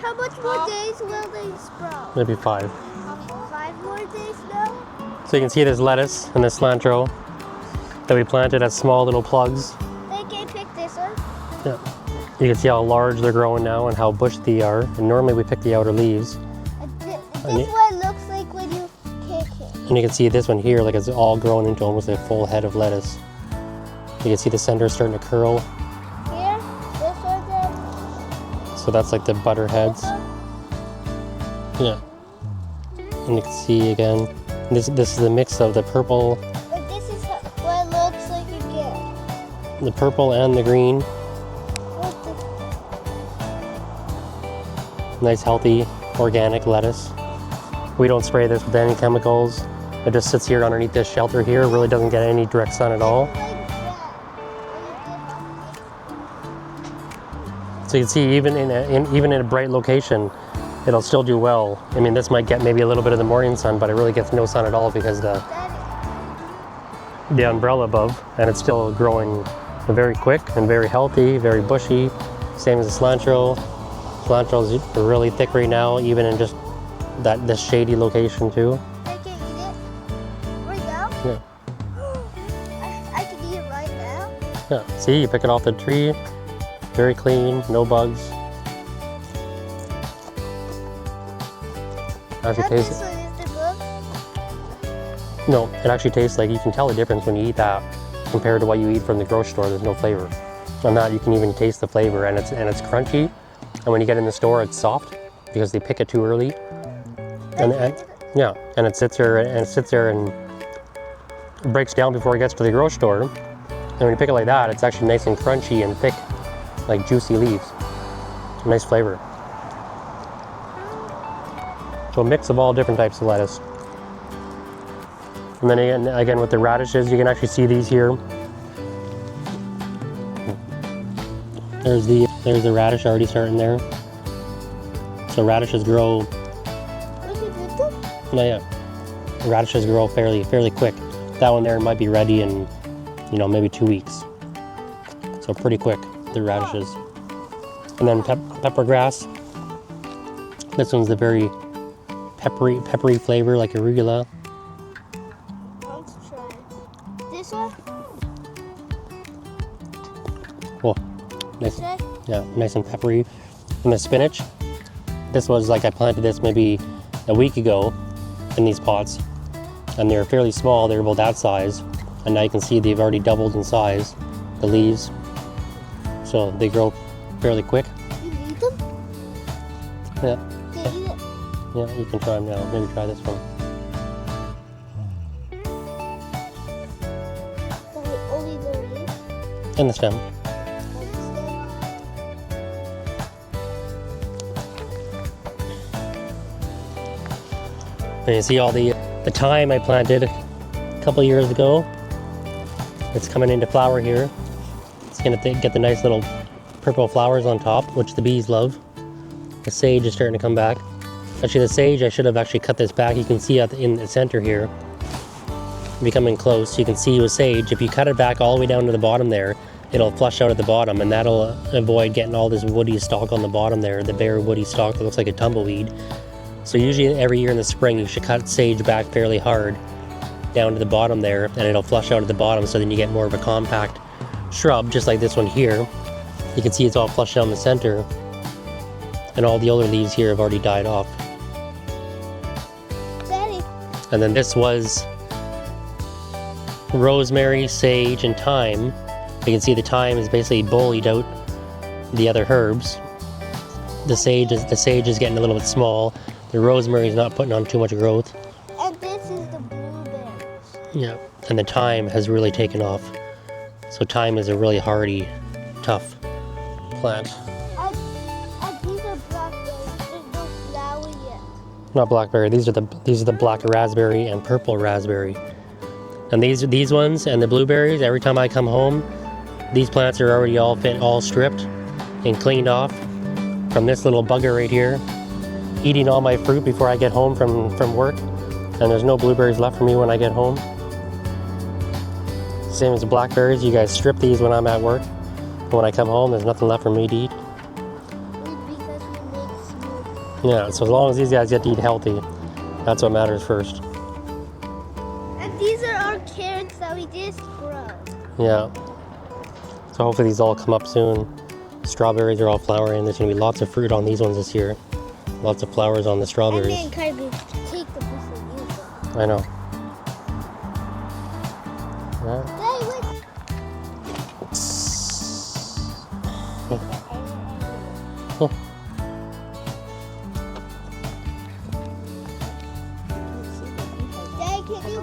How much more days will they sprout? Maybe 5. 5 more days now? So you can see this lettuce and this cilantro that we planted as small little plugs. They can pick this one. Yeah. You can see how large they're growing now and how bushy they are. And normally we pick the outer leaves. This one looks like when you kick it. And you can see this one here, like it's all grown into almost a full head of lettuce. You can see the center starting to curl. Here, this one then. So that's like the Butterheads. Yeah. And you can see again, this is the mix of the purple. But this is what it looks like again. The purple and the green. Nice healthy organic lettuce. We don't spray this with any chemicals. It just sits here underneath this shelter here. It really doesn't get any direct sun at all. So you can see even in a bright location, it'll still do well. I mean, this might get maybe a little bit of the morning sun, but it really gets no sun at all because the umbrella above, and it's still growing very quick and very healthy, very bushy. Same as the cilantro. Cilantro's really thick right now, even in just this shady location too. I can eat it right now? Yeah. I can eat it right now? Yeah. See, you pick it off the tree, very clean, no bugs. Actually tastes. No, it actually tastes like, you can tell the difference when you eat that compared to what you eat from the grocery store. There's no flavor. On that, you can even taste the flavor, and it's crunchy. And when you get in the store, it's soft because they pick it too early. And yeah, and it sits there and breaks down before it gets to the grocery store. And when you pick it like that, it's actually nice and crunchy and thick, like juicy leaves. Nice flavor. So a mix of all different types of lettuce. And then again with the radishes, you can actually see these here. There's the radish already starting there. So radishes grow. No, yeah. Radishes grow fairly quick. That one there might be ready in, maybe 2 weeks. So pretty quick, the radishes. And then pepper grass. This one's the very peppery flavor, like arugula. Let's try this one. Oh, nice. Yeah, nice and peppery. And the spinach. This was like, I planted this maybe a week ago in these pots, and they're fairly small. They're about that size, and now you can see they've already doubled in size, the leaves. So they grow fairly quick. You eat them? Yeah. Can you eat it? Yeah, you can try them now. Maybe try this one. Only the leaves? And the stem. And you see all the thyme I planted a couple years ago. It's coming into flower here. It's gonna get the nice little purple flowers on top, which the bees love. The sage is starting to come back. Actually, the sage, I should have actually cut this back. You can see in the center here, becoming close. You can see with sage, if you cut it back all the way down to the bottom there, it'll flush out at the bottom, and that'll avoid getting all this woody stalk on the bottom there, the bare woody stalk that looks like a tumbleweed. So usually every year in the spring, you should cut sage back fairly hard down to the bottom there, and it'll flush out at the bottom, so then you get more of a compact shrub, just like this one here. You can see it's all flushed out in the center, and all the older leaves here have already died off. Daddy. And then this was rosemary, sage, and thyme. You can see the thyme is basically bullied out the other herbs. The sage is getting a little bit small. The rosemary is not putting on too much growth. And this is the blueberries. Yeah, and the thyme has really taken off. So thyme is a really hardy, tough plant. And these are blackberries. There's no flower yet. Not blackberry. These are the black raspberry and purple raspberry. And these ones and the blueberries. Every time I come home, these plants are already all stripped and cleaned off from this little bugger right here, eating all my fruit before I get home from work. And there's no blueberries left for me when I get home. Same as the blackberries. You guys strip these when I'm at work. When I come home, there's nothing left for me to eat. Because we make smoothies. Yeah, so as long as these guys get to eat healthy, that's what matters first. And these are our carrots that we just grow. Yeah. So hopefully these all come up soon. Strawberries are all flowering. There's gonna be lots of fruit on these ones this year. Lots of flowers on the And strawberries. then kind of take the piece and use it. I know. Yeah. Hey, wait. Dad, can you